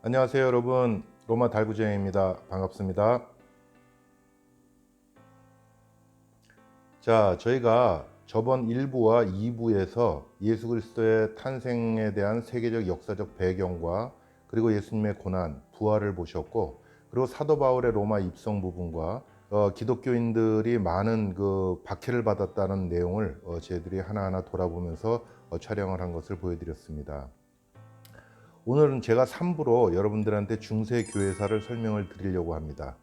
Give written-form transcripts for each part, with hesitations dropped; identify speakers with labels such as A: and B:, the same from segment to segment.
A: 안녕하세요 여러분, 로마 달구정입니다. 반갑습니다. 자, 저희가 저번 1부와 2부에서 예수 그리스도의 탄생에 대한 세계적 역사적 배경과 그리고 예수님의 고난, 부활을 보셨고, 그리고 사도 바울의 로마 입성 부분과 기독교인들이 많은 그 박해를 받았다는 내용을 저희들이 하나하나 돌아보면서 촬영을 한 것을 보여드렸습니다. 오늘은 제가 3부로 여러분들한테 중세교회사를 설명을 드리려고 합니다.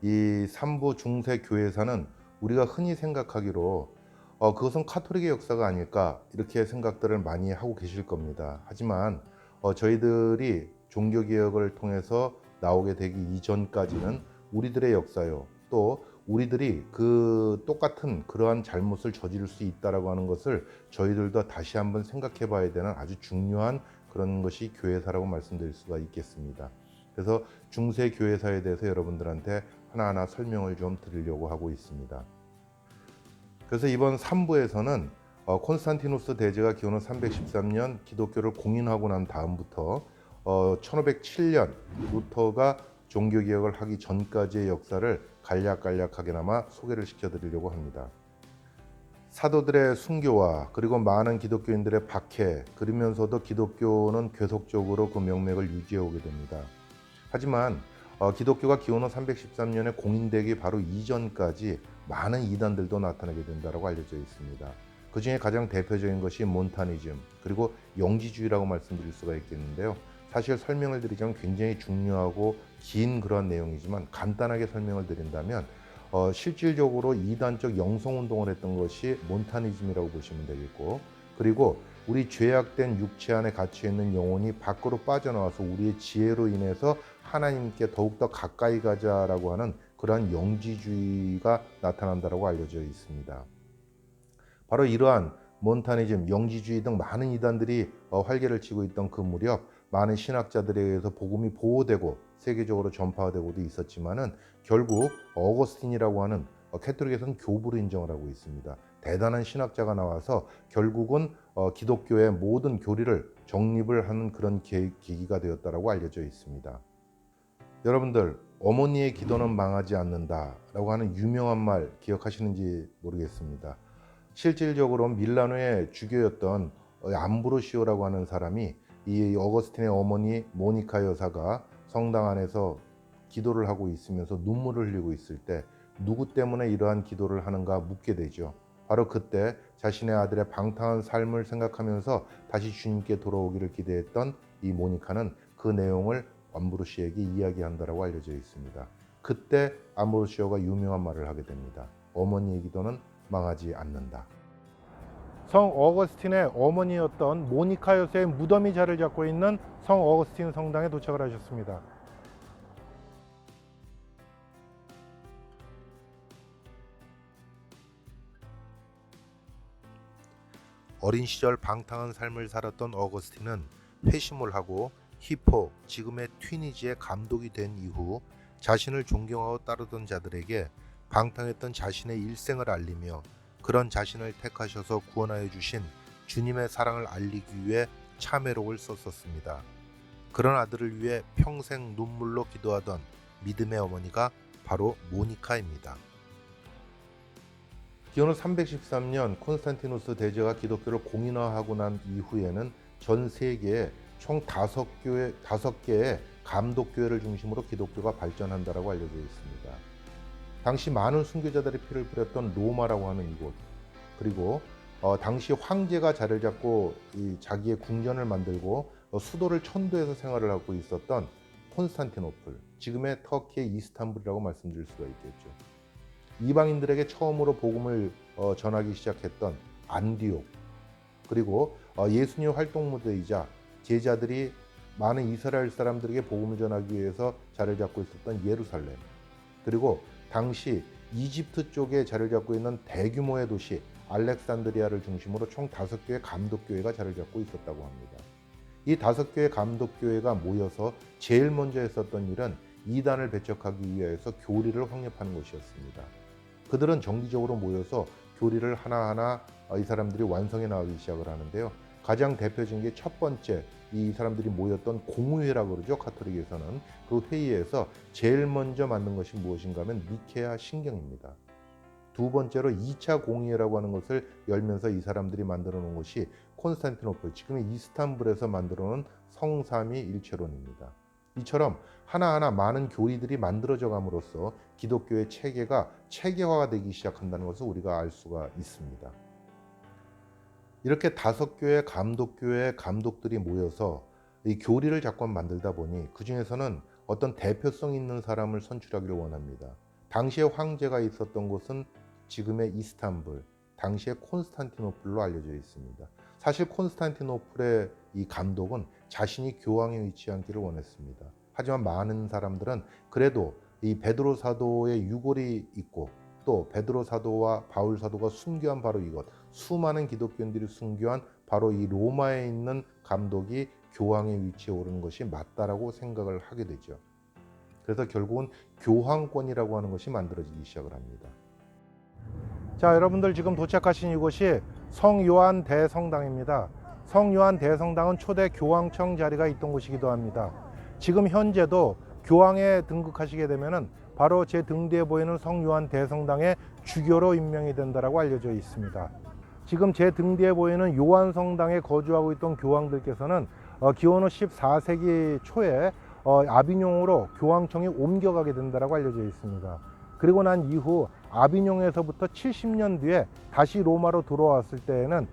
A: 이 3부 중세교회사는 우리가 흔히 생각하기로 그것은 카톨릭의 역사가 아닐까 이렇게 생각들을 많이 하고 계실 겁니다. 하지만 저희들이 종교개혁을 통해서 나오게 되기 이전까지는 우리들의 역사요, 또 우리들이 그 똑같은 그러한 잘못을 저지를 수 있다라고 하는 것을 저희들도 다시 한번 생각해 봐야 되는 아주 중요한 그런 것이 교회사라고 말씀드릴 수가 있겠습니다. 그래서 중세 교회사에 대해서 여러분들한테 하나하나 설명을 좀 드리려고 하고 있습니다. 그래서 이번 3부에서는 콘스탄티누스 대제가 기원후 313년 기독교를 공인하고 난 다음부터 1507년 루터가 종교개혁을 하기 전까지의 역사를 간략간략하게나마 소개를 시켜드리려고 합니다. 사도들의 순교와 그리고 많은 기독교인들의 박해, 그러면서도 기독교는 계속적으로 그 명맥을 유지해 오게 됩니다. 하지만 기독교가 기원후 313년에 공인되기 바로 이전까지 많은 이단들도 나타나게 된다고 알려져 있습니다. 그 중에 가장 대표적인 것이 몬타니즘, 그리고 영지주의라고 말씀드릴 수가 있겠는데요. 사실 설명을 드리자면 굉장히 중요하고 긴 그런 내용이지만 간단하게 설명을 드린다면 실질적으로 이단적 영성운동을 했던 것이 몬타니즘이라고 보시면 되겠고, 그리고 우리 죄악된 육체 안에 갇혀있는 영혼이 밖으로 빠져나와서 우리의 지혜로 인해서 하나님께 더욱더 가까이 가자라고 하는 그러한 영지주의가 나타난다고 알려져 있습니다. 바로 이러한 몬타니즘, 영지주의 등 많은 이단들이 활개를 치고 있던 그 무렵 많은 신학자들에 의해서 복음이 보호되고 세계적으로 전파되고도 있었지만은 결국 어거스틴이라고 하는 캐톨릭에서는 교부로 인정을 하고 있습니다. 대단한 신학자가 나와서 결국은 기독교의 모든 교리를 정립을 하는 그런 계기가 되었다고 알려져 있습니다. 여러분들, 어머니의 기도는 망하지 않는다라고 하는 유명한 말 기억하시는지 모르겠습니다. 실질적으로 밀라노의 주교였던 암브로시오라고 하는 사람이 이 어거스틴의 어머니 모니카 여사가 성당 안에서 기도를 하고 있으면서 눈물을 흘리고 있을 때 누구 때문에 이러한 기도를 하는가 묻게 되죠. 바로 그때 자신의 아들의 방탕한 삶을 생각하면서 다시 주님께 돌아오기를 기대했던 이 모니카는 그 내용을 암브로시오에게 이야기한다고 알려져 있습니다. 그때 암브로시오가 유명한 말을 하게 됩니다. 어머니의 기도는 망하지 않는다. 성 어거스틴의 어머니였던 모니카 여사의 무덤이 자리를 잡고 있는 성 어거스틴 성당에 도착을 하셨습니다. 어린 시절 방탕한 삶을 살았던 어거스틴은 회심을 하고 히포, 지금의 튀니지의 감독이 된 이후 자신을 존경하고 따르던 자들에게 방탕했던 자신의 일생을 알리며 그런 자신을 택하셔서 구원하여 주신 주님의 사랑을 알리기 위해 참회록을 썼었습니다. 그런 아들을 위해 평생 눈물로 기도하던 믿음의 어머니가 바로 모니카입니다. 기원후 313년 콘스탄티누스 대제가 기독교를 공인화하고 난 이후에는 전 세계에 총 5개의 감독교회를 중심으로 기독교가 발전한다고 알려져 있습니다. 당시 많은 순교자들의 피를 뿌렸던 로마라고 하는 이곳, 그리고 당시 황제가 자리를 잡고 자기의 궁전을 만들고 수도를 천도에서 생활을 하고 있었던 콘스탄티노플, 지금의 터키의 이스탄불이라고 말씀드릴 수가 있겠죠. 이방인들에게 처음으로 복음을 전하기 시작했던 안디옥, 그리고 예수님 활동 무대이자 제자들이 많은 이스라엘 사람들에게 복음을 전하기 위해서 자리를 잡고 있었던 예루살렘, 그리고 당시 이집트 쪽에 자리를 잡고 있는 대규모의 도시 알렉산드리아를 중심으로 총 5개의 감독교회가 자리를 잡고 있었다고 합니다. 이 5개의 감독교회가 모여서 제일 먼저 했었던 일은 이단을 배척하기 위해서 교리를 확립하는 것이었습니다. 그들은 정기적으로 모여서 교리를 하나하나 이 사람들이 완성해 나가기 시작을 하는데요. 가장 대표적인 게 첫 번째 이 사람들이 모였던 공의회라고 그러죠. 가톨릭에서는. 그 회의에서 제일 먼저 만든 것이 무엇인가 하면 니케아 신경입니다. 두 번째로 2차 공의회라고 하는 것을 열면서 이 사람들이 만들어 놓은 것이 콘스탄티노플, 지금의 이스탄불에서 만들어 놓은 성삼위일체론입니다. 이처럼 하나하나 많은 교리들이 만들어져 감으로써 기독교의 체계가 체계화가 되기 시작한다는 것을 우리가 알 수가 있습니다. 이렇게 5교회 감독교회 감독들이 모여서 이 교리를 자꾸 만들다 보니 그 중에서는 어떤 대표성 있는 사람을 선출하기를 원합니다. 당시에 황제가 있었던 곳은 지금의 이스탄불, 당시의 콘스탄티노플로 알려져 있습니다. 사실 콘스탄티노플의 이 감독은 자신이 교황에 위치하기를 원했습니다. 하지만 많은 사람들은 그래도 이 베드로 사도의 유골이 있고 또 베드로 사도와 바울 사도가 순교한 바로 이것, 수많은 기독교인들이 순교한 바로 이 로마에 있는 감독이 교황의 위치에 오르는 것이 맞다라고 생각을 하게 되죠. 그래서 결국은 교황권이라고 하는 것이 만들어지기 시작을 합니다. 자, 여러분들 지금 도착하신 이곳이 성요한 대성당입니다. 성요한 대성당은 초대 교황청 자리가 있던 곳이기도 합니다. 지금 현재도 교황에 등극하시게 되면은 바로 제 등 뒤에 보이는 성요한 대성당의 주교로 임명이 된다라고 알려져 있습니다. 지금 제 등 뒤에 보이는 요한 성당에 거주하고 있던 교황들께서는 기원 후 14세기 초에 아비뇽으로 교황청이 옮겨가게 된다라고 알려져 있습니다. 그리고 난 이후 아비뇽에서부터 70년 뒤에 다시 로마로 들어왔을 때에는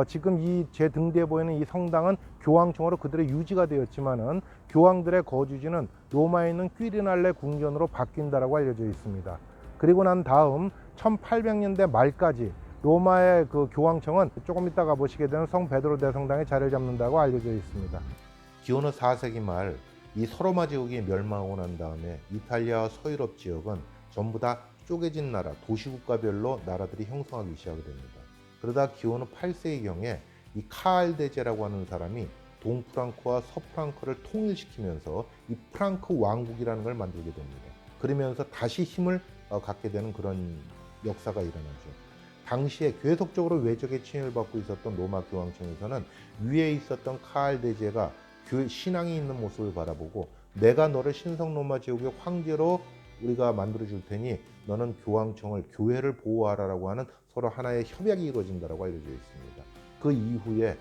A: 지금 이 제 등 뒤에 보이는 이 성당은 교황청으로 그대로 유지가 되었지만은 교황들의 거주지는 로마에 있는 퀴리날레 궁전으로 바뀐다라고 알려져 있습니다. 그리고 난 다음 1800년대 말까지 로마의 그 교황청은 조금 이따가 보시게 되는 성 베드로 대성당에 자리를 잡는다고 알려져 있습니다. 기원 후 4세기 말 이 서로마 제국이 멸망하고 난 다음에 이탈리아와 서유럽 지역은 전부 다 쪼개진 나라, 도시국가별로 나라들이 형성하기 시작이 됩니다. 그러다 기원 후 8세기경에 이 카알데제라고 하는 사람이 동프랑크와 서프랑크를 통일시키면서 이 프랑크 왕국이라는 걸 만들게 됩니다. 그러면서 다시 힘을 갖게 되는 그런 역사가 일어나죠. 당시에 계속적으로 외적의 침입을 받고 있었던 로마 교황청에서는 위에 있었던 카알데제가 신앙이 있는 모습을 바라보고 내가 너를 신성 로마 제국의 황제로 우리가 만들어 줄 테니 너는 교황청을, 교회를 보호하라라고 하는 서로 하나의 협약이 이루어진다라고 알려져 있습니다. 그 이후에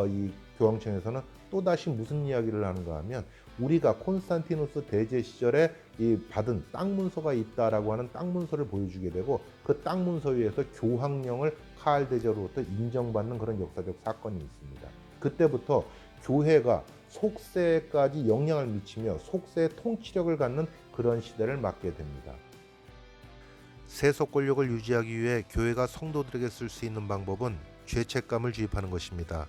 A: 이 교황청에서는 또다시 무슨 이야기를 하는가 하면 우리가 콘스탄티누스 대제 시절에 이 받은 땅 문서가 있다라고 하는 땅 문서를 보여주게 되고 그 땅 문서 위에서 교황령을 카알데제로부터 인정받는 그런 역사적 사건이 있습니다. 그때부터 교회가 속세까지 영향을 미치며 속세의 통치력을 갖는 그런 시대를 맞게 됩니다. 세속 권력을 유지하기 위해 교회가 성도들에게 쓸 수 있는 방법은 죄책감을 주입하는 것입니다.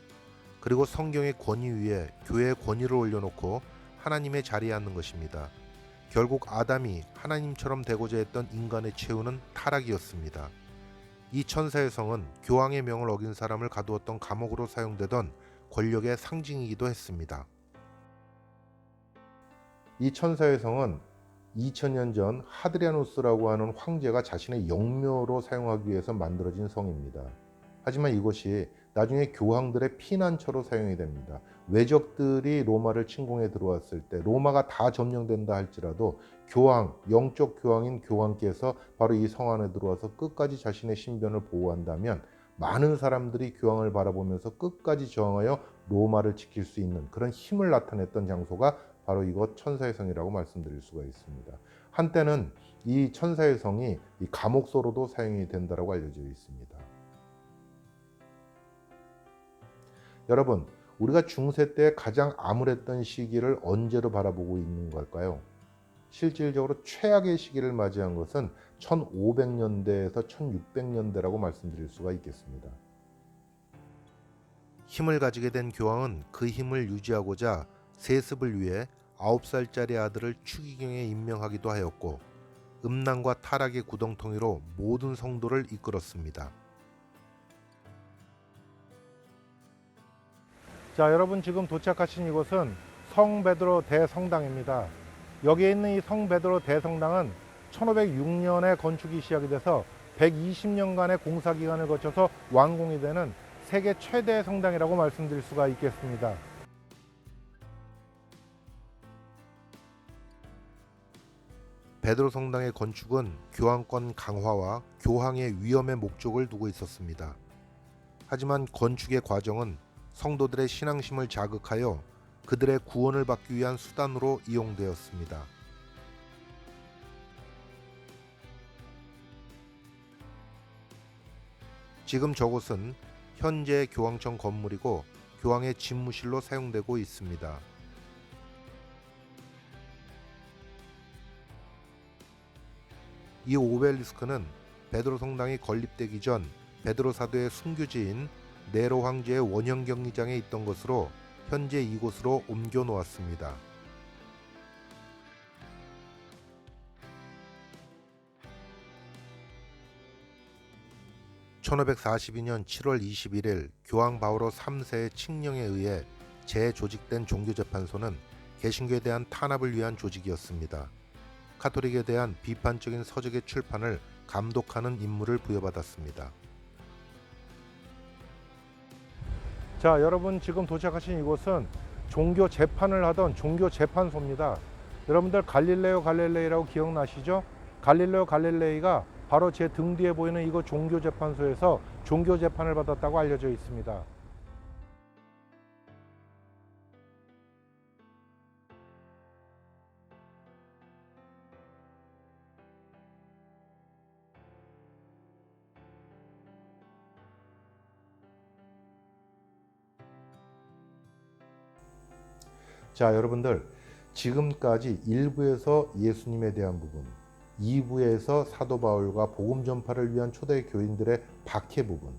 A: 그리고 성경의 권위 위에 교회의 권위를 올려놓고 하나님의 자리에 앉는 것입니다. 결국 아담이 하나님처럼 되고자 했던 인간의 최후는 타락이었습니다. 이 천사의 성은 교황의 명을 어긴 사람을 가두었던 감옥으로 사용되던 권력의 상징이기도 했습니다. 이 천사의 성은 2000년 전 하드리아누스라고 하는 황제가 자신의 영묘로 사용하기 위해서 만들어진 성입니다. 하지만 이것이 나중에 교황들의 피난처로 사용이 됩니다. 외적들이 로마를 침공해 들어왔을 때 로마가 다 점령된다 할지라도 교황, 영적 교황인 교황께서 바로 이 성 안에 들어와서 끝까지 자신의 신변을 보호한다면 많은 사람들이 교황을 바라보면서 끝까지 저항하여 로마를 지킬 수 있는 그런 힘을 나타냈던 장소가 바로 이곳 천사의 성이라고 말씀드릴 수가 있습니다. 한때는 이 천사의 성이 이 감옥소로도 사용이 된다고 알려져 있습니다. 여러분, 우리가 중세 때 가장 암울했던 시기를 언제로 바라보고 있는 걸까요? 실질적으로 최악의 시기를 맞이한 것은 1500년대에서 1600년대라고 말씀드릴 수가 있겠습니다. 힘을 가지게 된 교황은 그 힘을 유지하고자 세습을 위해 9살짜리 아들을 추기경에 임명하기도 하였고 음란과 타락의 구덩텅이로 모든 성도를 이끌었습니다. 자, 여러분 지금 도착하신 이곳은 성 베드로 대성당입니다. 여기에 있는 이 성 베드로 대성당은 1506년에 건축이 시작이 돼서 120년간의 공사 기간을 거쳐서 완공이 되는 세계 최대 성당이라고 말씀드릴 수가 있겠습니다. 베드로 성당의 건축은 교황권 강화와 교황의 위엄의 목적을 두고 있었습니다. 하지만 건축의 과정은 성도들의 신앙심을 자극하여 그들의 구원을 받기 위한 수단으로 이용되었습니다. 지금 저곳은 현재 교황청 건물이고 교황의 집무실로 사용되고 있습니다. 이 오벨리스크는 베드로 성당이 건립되기 전 베드로 사도의 순교지인 네로 황제의 원형 경기장에 있던 것으로 현재 이곳으로 옮겨 놓았습니다. (1542년 7월 21일) 교황 바오로 3세의 칙령에 의해 재조직된 종교재판소는 개신교에 대한 탄압을 위한 조직이었습니다. 카톨릭에 대한 비판적인 서적의 출판을 감독하는 임무를 부여받았습니다. 자, 여러분 지금 도착하신 이곳은 종교 재판을 하던 종교 재판소입니다. 여러분들 갈릴레오 갈릴레이라고 기억나시죠? 갈릴레오 갈릴레이가 바로 제 등 뒤에 보이는 이곳 종교 재판소에서 종교 재판을 받았다고 알려져 있습니다. 자, 여러분들 지금까지 1부에서 예수님에 대한 부분, 2부에서 사도 바울과 복음 전파를 위한 초대 교인들의 박해 부분,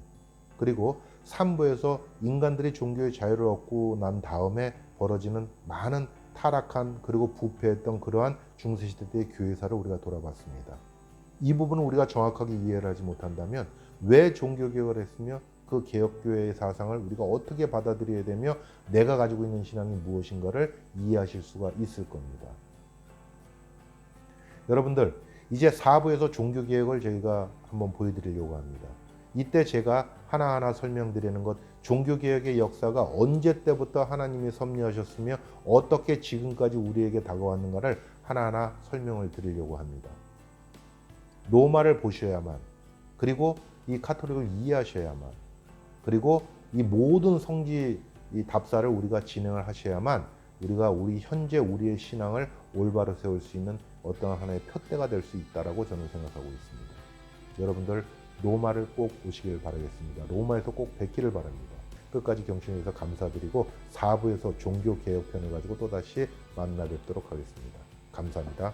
A: 그리고 3부에서 인간들이 종교의 자유를 얻고 난 다음에 벌어지는 많은 타락한 그리고 부패했던 그러한 중세시대 때의 교회사를 우리가 돌아봤습니다. 이 부분을 우리가 정확하게 이해를 하지 못한다면 왜 종교개혁을 했으며 그 개혁교회의 사상을 우리가 어떻게 받아들여야 되며 내가 가지고 있는 신앙이 무엇인가를 이해하실 수가 있을 겁니다. 여러분들 이제 4부에서 종교개혁을 저희가 한번 보여드리려고 합니다. 이때 제가 하나하나 설명드리는 것, 종교개혁의 역사가 언제 때부터 하나님이 섭리하셨으며 어떻게 지금까지 우리에게 다가왔는가를 하나하나 설명을 드리려고 합니다. 로마를 보셔야만, 그리고 이 카톨릭을 이해하셔야만, 그리고 이 모든 성지 이 답사를 우리가 진행을 하셔야만 우리가 현재 우리의 신앙을 올바로 세울 수 있는 어떤 하나의 푯대가 될 수 있다라고 저는 생각하고 있습니다. 여러분들 로마를 꼭 오시길 바라겠습니다. 로마에서 꼭 뵙기를 바랍니다. 끝까지 경청해 주셔서 감사드리고 4부에서 종교개혁편을 가지고 또다시 만나 뵙도록 하겠습니다. 감사합니다.